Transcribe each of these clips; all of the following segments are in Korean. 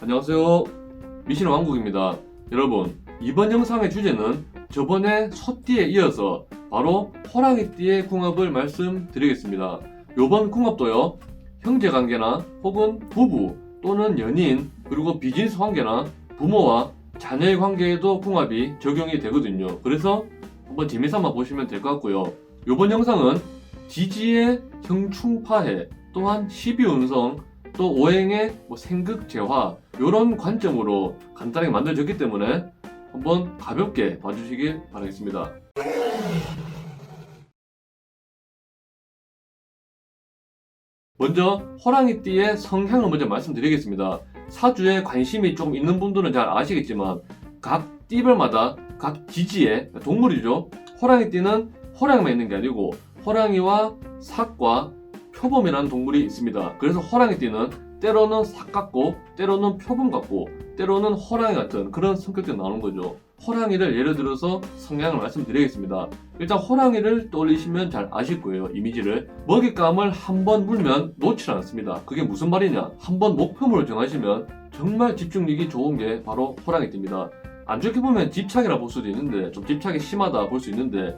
안녕하세요, 미신 왕국입니다. 여러분, 이번 영상의 주제는 저번에 소띠에 이어서 바로 호랑이띠의 궁합을 말씀드리겠습니다. 이번 궁합도요, 형제관계나 혹은 부부 또는 연인 그리고 비즈니스 관계나 부모와 자녀의 관계에도 궁합이 적용이 되거든요. 그래서 한번 재미삼아 보시면 될 것 같고요. 이번 영상은 지지의 형충파해, 또한 12운성, 또 오행의 생극재화 이런 관점으로 간단하게 만들어졌기 때문에 한번 가볍게 봐주시길 바라겠습니다. 먼저 호랑이띠의 성향을 먼저 말씀드리겠습니다. 사주에 관심이 좀 있는 분들은 잘 아시겠지만 각 띠별마다 각 지지의 동물이죠. 호랑이띠는 호랑이만 있는 게 아니고 호랑이와 삭과 표범이라는 동물이 있습니다. 그래서 호랑이띠는 때로는 삭 같고 때로는 표범 같고 때로는 호랑이 같은 그런 성격들이 나오는 거죠. 호랑이를 예를 들어서 성향을 말씀드리겠습니다. 일단 호랑이를 떠올리시면 잘 아실 거예요. 이미지를. 먹잇감을 한번 물면 놓지 않습니다. 그게 무슨 말이냐, 한번 목표물을 정하시면 정말 집중력이 좋은 게 바로 호랑이띠입니다. 안 좋게 보면 집착이라 볼 수도 있는데, 좀 집착이 심하다 볼 수 있는데,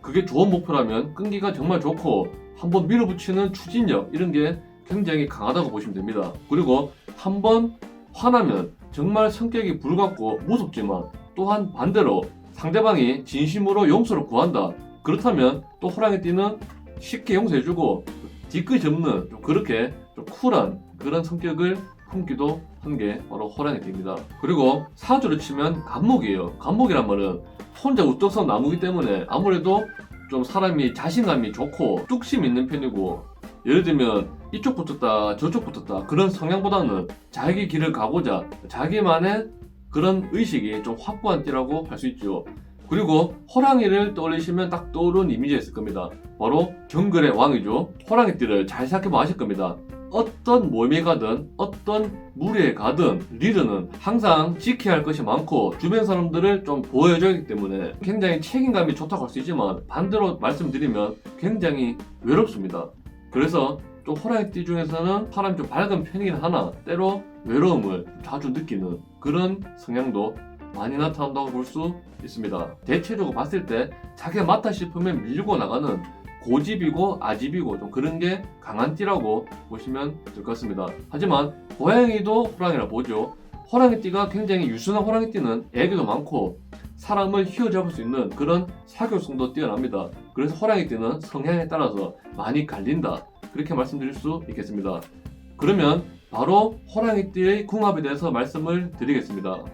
그게 좋은 목표라면 끈기가 정말 좋고 한번 밀어붙이는 추진력, 이런 게 굉장히 강하다고 보시면 됩니다. 그리고 한번 화나면 정말 성격이 불같고 무섭지만 또한 반대로 상대방이 진심으로 용서를 구한다. 그렇다면 또 호랑이띠는 쉽게 용서해주고 뒤끝이 없는 그렇게 좀 쿨한 그런 성격을 품기도 한 게 바로 호랑이띠입니다. 그리고 사주를 치면 간목이에요. 간목이란 말은 혼자 우뚝 선 나무기 때문에 아무래도 좀 사람이 자신감이 좋고 뚝심 있는 편이고, 예를 들면 이쪽 붙었다 저쪽 붙었다 그런 성향보다는 자기 길을 가고자 자기만의 그런 의식이 좀 확고한 띠라고 할 수 있죠. 그리고 호랑이를 떠올리시면 딱 떠오르는 이미지가 있을 겁니다. 바로 정글의 왕이죠. 호랑이띠를 잘 생각해보면 아실 겁니다. 어떤 모임에 가든 어떤 무리에 가든 리더는 항상 지켜야 할 것이 많고 주변 사람들을 좀 보여줘야 하기 때문에 굉장히 책임감이 좋다고 할 수 있지만 반대로 말씀드리면 굉장히 외롭습니다. 그래서 좀 호랑이띠 중에서는 사람이 좀 밝은 편이긴 하나 때로 외로움을 자주 느끼는 그런 성향도 많이 나타난다고 볼 수 있습니다. 대체적으로 봤을 때 자기가 맞다 싶으면 밀고 나가는 고집이고 아집이고 좀 그런 게 강한 띠라고 보시면 될 것 같습니다. 하지만 고양이도 호랑이라 보죠. 호랑이띠가 굉장히 유순한 호랑이띠는 애교도 많고 사람을 휘어잡을 수 있는 그런 사교성도 뛰어납니다. 그래서 호랑이띠는 성향에 따라서 많이 갈린다, 그렇게 말씀드릴 수 있겠습니다. 그러면 바로 호랑이띠의 궁합에 대해서 말씀을 드리겠습니다.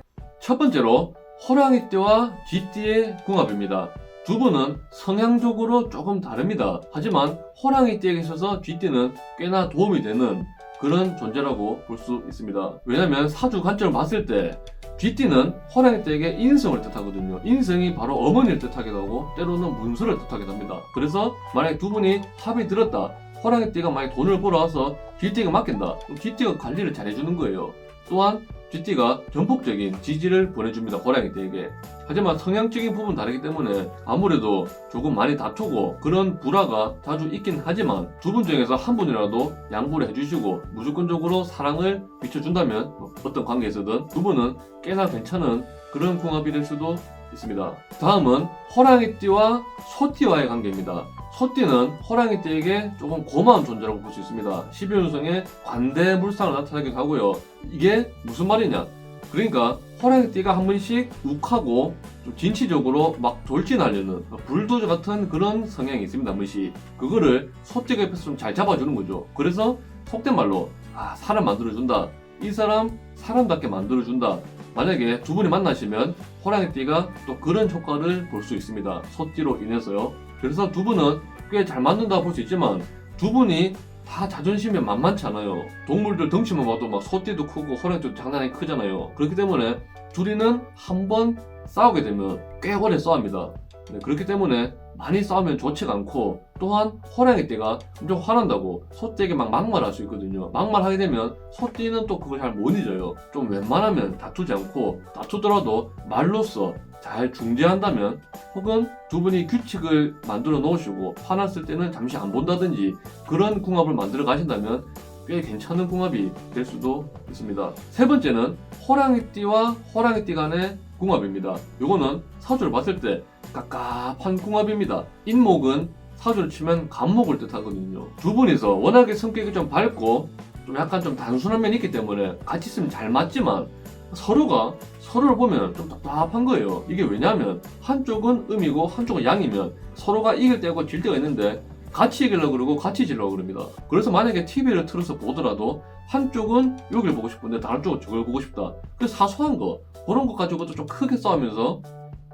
첫 번째로 호랑이띠와 쥐띠의 궁합입니다. 두 분은 성향적으로 조금 다릅니다. 하지만 호랑이띠에게 있어서 쥐띠는 꽤나 도움이 되는 그런 존재라고 볼 수 있습니다. 왜냐하면 사주 관점을 봤을 때 쥐띠는 호랑이띠에게 인성을 뜻하거든요. 인성이 바로 어머니를 뜻하기도 하고 때로는 문서를 뜻하기도 합니다. 그래서 만약에 두 분이 합이 들었다, 호랑이띠가 만약에 돈을 벌어와서 쥐띠가 맡긴다, 그럼 쥐띠가 관리를 잘 해주는 거예요. 또한 쥐띠가 전폭적인 지지를 보내줍니다, 호랑이띠에게. 하지만 성향적인 부분 다르기 때문에 아무래도 조금 많이 다투고 그런 불화가 자주 있긴 하지만 두 분 중에서 한 분이라도 양보를 해주시고 무조건적으로 사랑을 비춰준다면 어떤 관계에서든 두 분은 꽤나 괜찮은 그런 궁합이 될 수도 있습니다. 다음은 호랑이띠와 소띠와의 관계입니다. 소띠는 호랑이띠에게 조금 고마운 존재라고 볼 수 있습니다. 12운성의 관대물상을 나타내기도 하고요. 이게 무슨 말이냐, 그러니까 호랑이띠가 한 번씩 욱하고 좀 진취적으로 막 돌진하려는 불도저 같은 그런 성향이 있습니다. 한 번씩 그거를 소띠가 옆에서 좀 잘 잡아주는 거죠. 그래서 속된 말로 사람 만들어준다, 이 사람 사람답게 만들어준다. 만약에 두 분이 만나시면 호랑이띠가 또 그런 효과를 볼 수 있습니다. 소띠로 인해서요. 그래서 두 분은 꽤 잘 맞는다고 볼 수 있지만 두 분이 다 자존심이 만만치 않아요. 동물들 덩치만 봐도 막 소띠도 크고 호랑이도 장난이 크잖아요. 그렇기 때문에 둘이는 한번 싸우게 되면 꽤 오래 싸웁니다. 그렇기 때문에 많이 싸우면 좋지가 않고, 또한 호랑이띠가 엄청 화난다고 소띠에게 막 막말할 수 있거든요. 막말하게 되면 소띠는 또 그걸 잘 못 잊어요. 좀 웬만하면 다투지 않고, 다투더라도 말로써 잘 중재한다면, 혹은 두 분이 규칙을 만들어 놓으시고 화났을 때는 잠시 안 본다든지 그런 궁합을 만들어 가신다면 꽤 괜찮은 궁합이 될 수도 있습니다. 세 번째는 호랑이띠와 호랑이띠 간의 궁합입니다. 요거는 사주를 봤을 때 갑갑한 궁합입니다. 인목은 사주를 치면 간목을 뜻하거든요. 두 분이서 워낙에 성격이 좀 밝고 좀 약간 좀 단순한 면이 있기 때문에 같이 있으면 잘 맞지만 서로가 서로를 보면 좀 답답한 거예요. 이게 왜냐하면 한쪽은 음이고 한쪽은 양이면 서로가 이길 때고 질 때가 있는데 같이 이기려고 그러고 같이 지려고 그럽니다. 그래서 만약에 TV를 틀어서 보더라도 한쪽은 여기를 보고 싶은데 다른 쪽은 저걸 보고 싶다. 그 사소한 거 그런 것 가지고도 좀 크게 싸우면서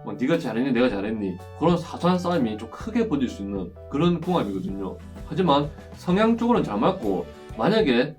뭐 네가 잘했니 내가 잘했니 그런 사소한 싸움이 좀 크게 벌어질 수 있는 그런 궁합이거든요. 하지만 성향적으로는 잘 맞고 만약에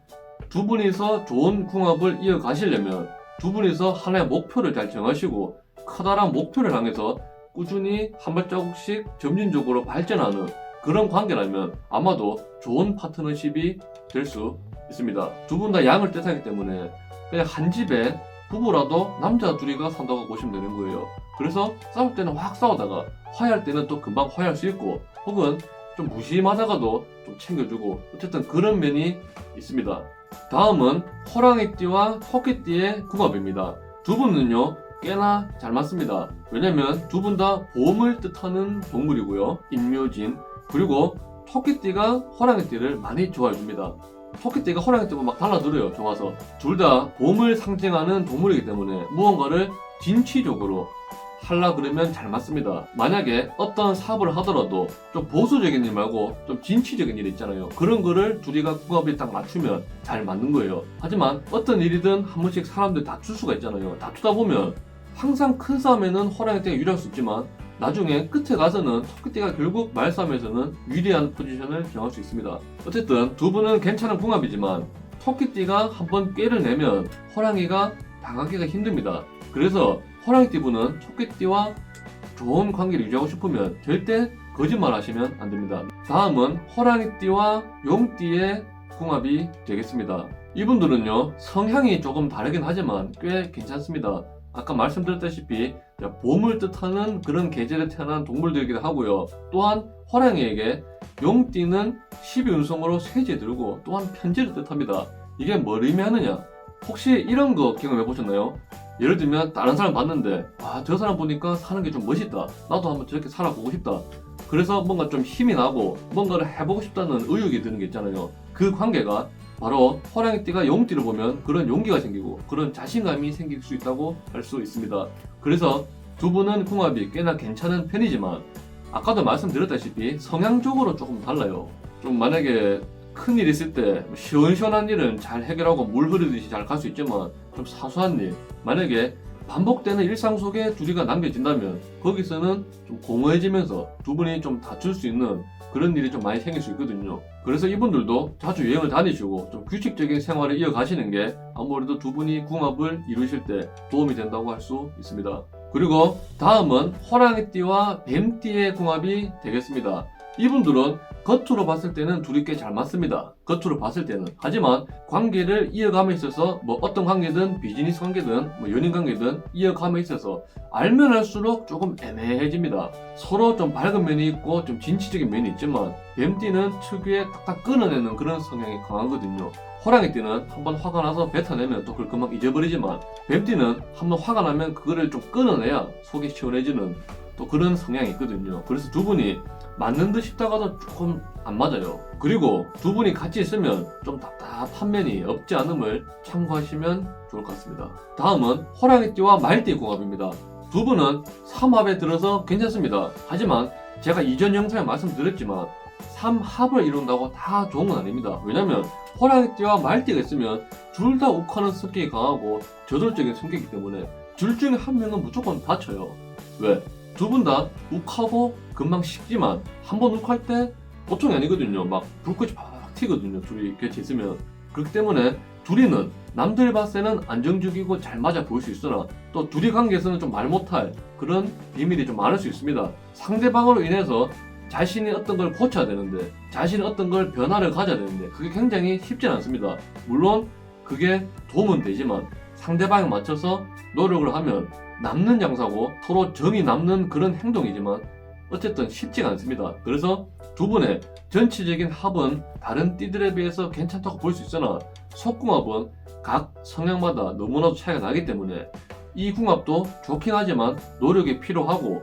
두 분이서 좋은 궁합을 이어가시려면 두 분이서 하나의 목표를 잘 정하시고 커다란 목표를 향해서 꾸준히 한 발자국씩 점진적으로 발전하는 그런 관계라면 아마도 좋은 파트너십이 될 수 있습니다. 두 분 다 양을 뜻하기 때문에 그냥 한 집에 부부라도 남자 둘이가 산다고 보시면 되는 거예요. 그래서 싸울 때는 확 싸우다가 화해할 때는 또 금방 화해할 수 있고 혹은 좀 무심하다가도 좀 챙겨주고 어쨌든 그런 면이 있습니다. 다음은 호랑이띠와 토끼띠의 궁합입니다. 두 분은요 꽤나 잘 맞습니다. 왜냐면 두 분 다 보험을 뜻하는 동물이고요. 인묘진 그리고 토끼띠가 호랑이띠를 많이 좋아해 줍니다. 토끼띠가 호랑이띠고 막 달라들어요. 좋아서 둘 다 봄을 상징하는 동물이기 때문에 무언가를 진취적으로 하려 그러면 잘 맞습니다. 만약에 어떤 사업을 하더라도 좀 보수적인 일 말고 좀 진취적인 일 있잖아요. 그런 거를 둘이가 궁합이 딱 맞추면 잘 맞는 거예요. 하지만 어떤 일이든 한 번씩 사람들 다툴 수가 있잖아요. 다투다 보면 항상 큰 싸움에는 호랑이띠가 유리할 수 있지만 나중에 끝에 가서는 토끼띠가 결국 말싸움에서는 유리한 포지션을 정할 수 있습니다. 어쨌든 두 분은 괜찮은 궁합이지만 토끼띠가 한번 꾀를 내면 호랑이가 당하기가 힘듭니다. 그래서 호랑이띠 분은 토끼띠와 좋은 관계를 유지하고 싶으면 절대 거짓말 하시면 안 됩니다. 다음은 호랑이띠와 용띠의 궁합이 되겠습니다. 이분들은요 성향이 조금 다르긴 하지만 꽤 괜찮습니다. 아까 말씀드렸다시피 봄을 뜻하는 그런 계절에 태어난 동물들이기도 하고요. 또한 호랑이에게 용띠는 12운성으로 쇠지에 들고 또한 편지를 뜻합니다. 이게 뭘 의미하느냐? 혹시 이런 거 경험해 보셨나요? 예를 들면 다른 사람 봤는데 저 사람 보니까 사는 게 좀 멋있다. 나도 한번 저렇게 살아보고 싶다. 그래서 뭔가 좀 힘이 나고 뭔가를 해보고 싶다는 의욕이 드는 게 있잖아요. 그 관계가 바로 호랑이띠가 용띠를 보면 그런 용기가 생기고 그런 자신감이 생길 수 있다고 할 수 있습니다. 그래서 두 분은 궁합이 꽤나 괜찮은 편이지만 아까도 말씀드렸다시피 성향적으로 조금 달라요. 좀 만약에 큰일 있을 때 시원시원한 일은 잘 해결하고 물 흐르듯이 잘 갈 수 있지만 좀 사소한 일 만약에 반복되는 일상 속에 둘이가 남겨진다면 거기서는 좀 공허해지면서 두 분이 좀 다툴 수 있는 그런 일이 좀 많이 생길 수 있거든요. 그래서 이분들도 자주 여행을 다니시고 좀 규칙적인 생활을 이어가시는 게 아무래도 두 분이 궁합을 이루실 때 도움이 된다고 할 수 있습니다. 그리고 다음은 호랑이띠와 뱀띠의 궁합이 되겠습니다. 이분들은 겉으로 봤을 때는 둘이 꽤 잘 맞습니다. 겉으로 봤을 때는. 하지만 관계를 이어감에 있어서 어떤 관계든 비즈니스 관계든 연인 관계든 이어감에 있어서 알면 알수록 조금 애매해집니다. 서로 좀 밝은 면이 있고 좀 진취적인 면이 있지만 뱀띠는 특유의 딱딱 끊어내는 그런 성향이 강하거든요. 호랑이띠는 한번 화가 나서 뱉어내면 또 그걸 금방 잊어버리지만 뱀띠는 한번 화가 나면 그거를 좀 끊어내야 속이 시원해지는 또 그런 성향이 있거든요. 그래서 두 분이 맞는 듯 싶다가도 조금 안 맞아요. 그리고 두 분이 같이 있으면 좀 답답한 면이 없지 않음을 참고하시면 좋을 것 같습니다. 다음은 호랑이띠와 말띠의 궁합입니다. 두 분은 삼합에 들어서 괜찮습니다. 하지만 제가 이전 영상에 말씀드렸지만 삼합을 이룬다고 다 좋은 건 아닙니다. 왜냐면 호랑이띠와 말띠가 있으면 둘 다 욱하는 성격이 강하고 저돌적인 성격이기 때문에 둘 중에 한 명은 무조건 다쳐요. 왜? 두 분 다 욱하고 금방 식지만 한 번 욱할 때 보통이 아니거든요. 막 불꽃이 팍 튀거든요. 둘이 같이 있으면. 그렇기 때문에 둘이는 남들 봤을 때는 안정적이고 잘 맞아 보일 수 있으나 또 둘이 관계에서는 좀 말 못할 그런 비밀이 좀 많을 수 있습니다. 상대방으로 인해서 자신이 어떤 걸 고쳐야 되는데 자신이 어떤 걸 변화를 가져야 되는데 그게 굉장히 쉽진 않습니다. 물론 그게 도움은 되지만 상대방에 맞춰서 노력을 하면 남는 장사고 서로 정이 남는 그런 행동이지만 어쨌든 쉽지가 않습니다. 그래서 두 분의 전체적인 합은 다른 띠들에 비해서 괜찮다고 볼 수 있으나 속궁합은 각 성향마다 너무나도 차이가 나기 때문에 이 궁합도 좋긴 하지만 노력이 필요하고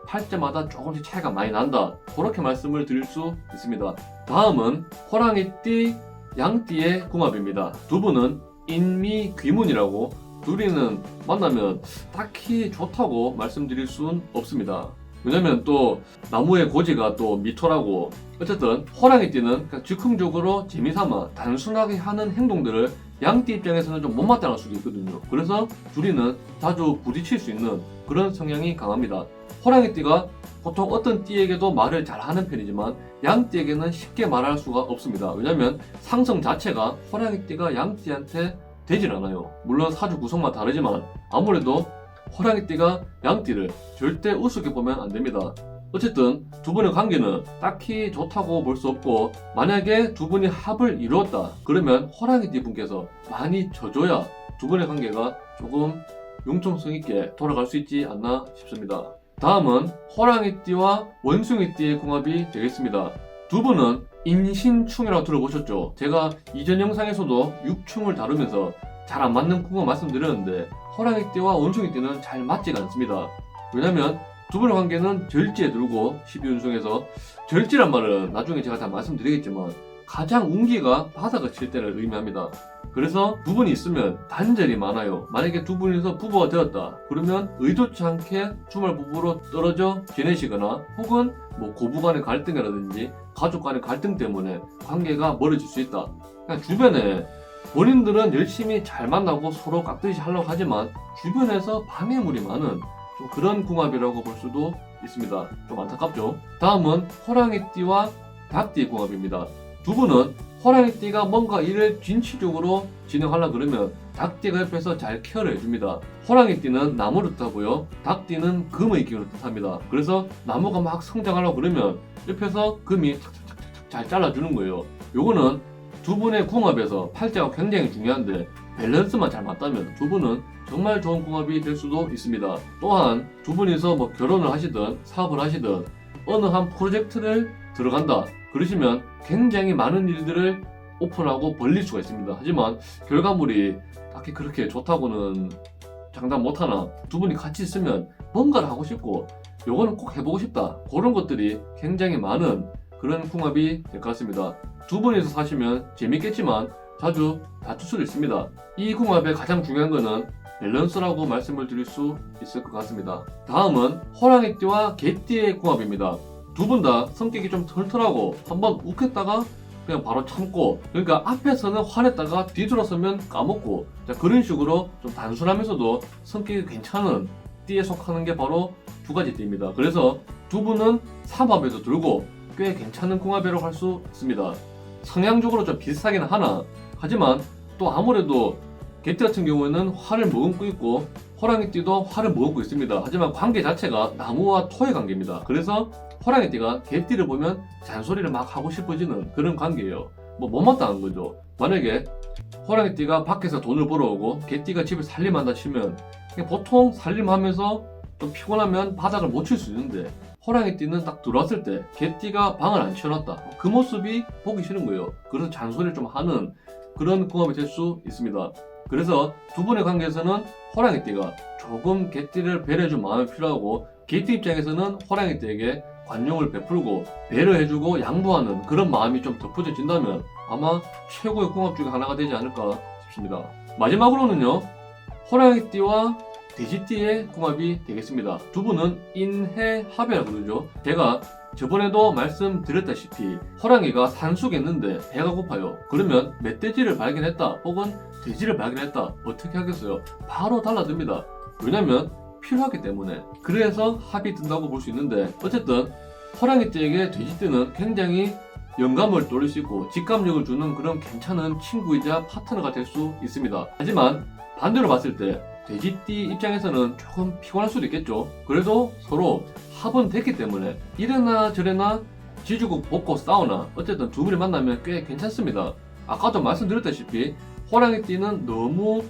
팔자마다 조금씩 차이가 많이 난다, 그렇게 말씀을 드릴 수 있습니다. 다음은 호랑이띠, 양띠의 궁합입니다. 두 분은 인미귀문이라고, 둘이는 만나면 딱히 좋다고 말씀드릴 수는 없습니다. 왜냐면 또 나무의 고지가 또 미토라고, 어쨌든 호랑이띠는 그냥 즉흥적으로 재미삼아 단순하게 하는 행동들을 양띠 입장에서는 좀 못마땅할 수도 있거든요. 그래서 둘이는 자주 부딪힐 수 있는 그런 성향이 강합니다. 호랑이띠가 보통 어떤 띠에게도 말을 잘하는 편이지만 양띠에게는 쉽게 말할 수가 없습니다. 왜냐면 상성 자체가 호랑이띠가 양띠한테 되질 않아요. 물론 사주 구성만 다르지만 아무래도 호랑이띠가 양띠를 절대 우습게 보면 안 됩니다. 어쨌든 두 분의 관계는 딱히 좋다고 볼 수 없고, 만약에 두 분이 합을 이루었다 그러면 호랑이띠 분께서 많이 져줘야 두 분의 관계가 조금 융통성 있게 돌아갈 수 있지 않나 싶습니다. 다음은 호랑이띠와 원숭이띠의 궁합이 되겠습니다. 두 분은 인신충이라고 들어보셨죠? 제가 이전 영상에서도 육충을 다루면서 잘 안 맞는 궁합 말씀드렸는데 호랑이띠와 원숭이띠는 잘 맞지가 않습니다. 왜냐면 두 분의 관계는 절지에 들고 12운송에서, 절지란 말은 나중에 제가 다 말씀드리겠지만 가장 운기가 바닥을 칠 때를 의미합니다. 그래서 두 분이 있으면 단절이 많아요. 만약에 두 분이서 부부가 되었다 그러면 의도치 않게 주말 부부로 떨어져 지내시거나, 혹은 뭐 고부간의 갈등이라든지 가족 간의 갈등 때문에 관계가 멀어질 수 있다. 그냥 주변에 본인들은 열심히 잘 만나고 서로 깍듯이 하려고 하지만 주변에서 방해물이 많은 좀 그런 궁합이라고 볼 수도 있습니다. 좀 안타깝죠? 다음은 호랑이띠와 닭띠의 궁합입니다. 두 분은 호랑이띠가 뭔가 일을 진취적으로 진행하려고 그러면 닭띠가 옆에서 잘 케어를 해줍니다. 호랑이띠는 나무를 뜻하고요, 닭띠는 금의 기운을 뜻합니다. 그래서 나무가 막 성장하려고 그러면 옆에서 금이 탁탁탁탁 잘 잘라주는 거예요. 요거는 두 분의 궁합에서 팔자가 굉장히 중요한데 밸런스만 잘 맞다면 두 분은 정말 좋은 궁합이 될 수도 있습니다. 또한 두 분이서 뭐 결혼을 하시든 사업을 하시든 어느 한 프로젝트를 들어간다 그러시면 굉장히 많은 일들을 오픈하고 벌릴 수가 있습니다. 하지만 결과물이 딱히 그렇게 좋다고는 장담 못하나 두 분이 같이 있으면 뭔가를 하고 싶고 요거는 꼭 해보고 싶다, 그런 것들이 굉장히 많은 그런 궁합이 될 것 같습니다. 두 분이서 사시면 재밌겠지만 자주 다툴 수도 있습니다. 이 궁합의 가장 중요한 거는 밸런스라고 말씀을 드릴 수 있을 것 같습니다. 다음은 호랑이띠와 개띠의 궁합입니다. 두 분 다 성격이 좀 털털하고 한번 욱했다가 그냥 바로 참고, 그러니까 앞에서는 화냈다가 뒤돌아서면 까먹고, 자, 그런 식으로 좀 단순하면서도 성격이 괜찮은 띠에 속하는 게 바로 두 가지 띠입니다. 그래서 두 분은 삼합에도 들고 꽤 괜찮은 궁합이라고 할 수 있습니다. 성향적으로 좀 비슷하긴 하나, 하지만 또 아무래도 개띠 같은 경우에는 화를 머금고 있고 호랑이띠도 화를 머금고 있습니다. 하지만 관계 자체가 나무와 토의 관계입니다. 그래서 호랑이띠가 개띠를 보면 잔소리를 막 하고 싶어지는 그런 관계예요. 뭐 못마땅한 거죠. 만약에 호랑이띠가 밖에서 돈을 벌어오고 개띠가 집에 살림한다 치면 그냥 보통 살림하면서 좀 피곤하면 바닥을 못 칠 수 있는데, 호랑이띠는 딱 들어왔을 때 개띠가 방을 안 치워놨다, 그 모습이 보기 싫은 거예요. 그래서 잔소리를 좀 하는 그런 궁합이 될 수 있습니다. 그래서 두 분의 관계에서는 호랑이띠가 조금 개띠를 배려해줄 마음이 필요하고, 개띠 입장에서는 호랑이띠에게 관용을 베풀고 배려해주고 양보하는 그런 마음이 좀 덮어져진다면 아마 최고의 궁합 중에 하나가 되지 않을까 싶습니다. 마지막으로는요, 호랑이띠와 돼지띠의 궁합이 되겠습니다. 두 분은 인해합이라고 그러죠. 제가 저번에도 말씀드렸다시피 호랑이가 산속에 있는데 배가 고파요. 그러면 멧돼지를 발견했다 혹은 돼지를 발견했다, 어떻게 하겠어요? 바로 달라듭니다. 왜냐면 필요하기 때문에. 그래서 합이 든다고 볼 수 있는데, 어쨌든 호랑이띠에게 돼지띠는 굉장히 영감을 돌릴 수 있고 직감력을 주는 그런 괜찮은 친구이자 파트너가 될 수 있습니다. 하지만 반대로 봤을 때 돼지띠 입장에서는 조금 피곤할 수도 있겠죠. 그래도 서로 합은 됐기 때문에 이래나 저래나 지주고 볶고 싸우나 어쨌든 두 분이 만나면 꽤 괜찮습니다. 아까도 말씀드렸다시피 호랑이띠는 너무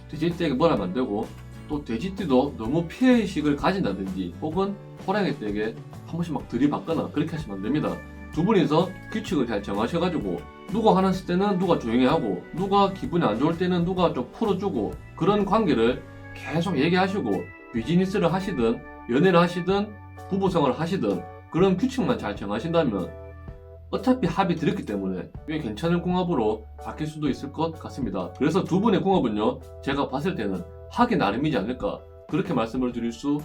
돼지띠에게 뭐라면 안 되고, 또 돼지띠도 너무 피해의식을 가진다든지 혹은 호랑이띠에게 한 번씩 막 들이받거나 그렇게 하시면 안 됩니다. 두 분이서 규칙을 잘 정하셔가지고 누가 화났을 때는 누가 조용히 하고 누가 기분이 안 좋을 때는 누가 좀 풀어주고 그런 관계를 계속 얘기하시고 비즈니스를 하시든 연애를 하시든 부부생활을 하시든 그런 규칙만 잘 정하신다면 어차피 합이 들었기 때문에 꽤 괜찮은 궁합으로 바뀔 수도 있을 것 같습니다. 그래서 두 분의 궁합은요, 제가 봤을 때는 하기 나름이지 않을까 그렇게 말씀을 드릴 수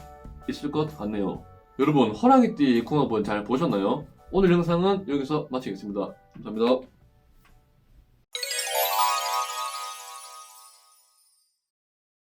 있을 것 같네요. 여러분, 호랑이띠 궁합은 잘 보셨나요? 오늘 영상은 여기서 마치겠습니다. 감사합니다.